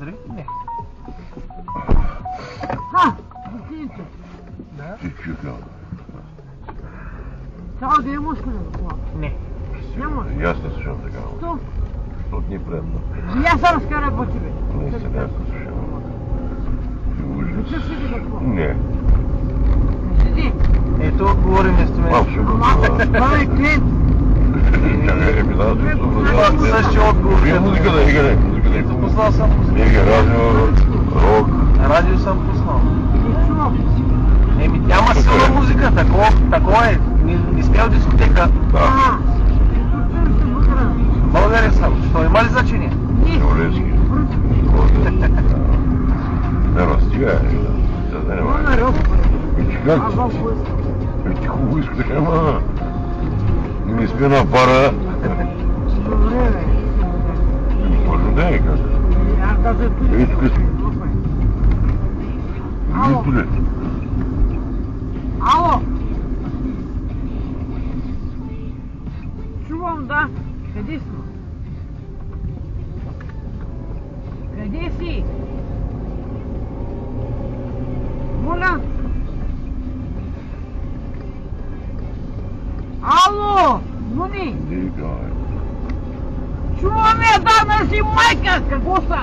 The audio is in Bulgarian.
Дори? Не. Да? Ти чука. Цял ден можеш ли да това? Не. Няма. И аз не слушам така. Що? Защото ни предно. И аз се разкарах по тебе. Наистина аз не слушам. Виждаш Ужас. ли какво? Не. Седи. Ето, говорим вместо мен. Абсолютно. Това е клиент. Чакай, да, Пак същия отговор. Вие музика да играе, музика да играе. Пуснал съм музика. Ига радио, рок. Радио съм пуснал. И чувам. Еми, няма силна музика, такова е. Не сме в дискотека. Да, България съм. Що има ли значение? Олевски. Няма стига, да не май. И как? Ти хубаво искате, ама не сме на пара. Добре, бе. Може да е как? Аз да се пиша. Ей, тук си. Нито ли? Ало! Чувам, да. Къде си? Къде си? Моля? Ало! Муни! Дига, Чуваме, да, си майка! Какво са?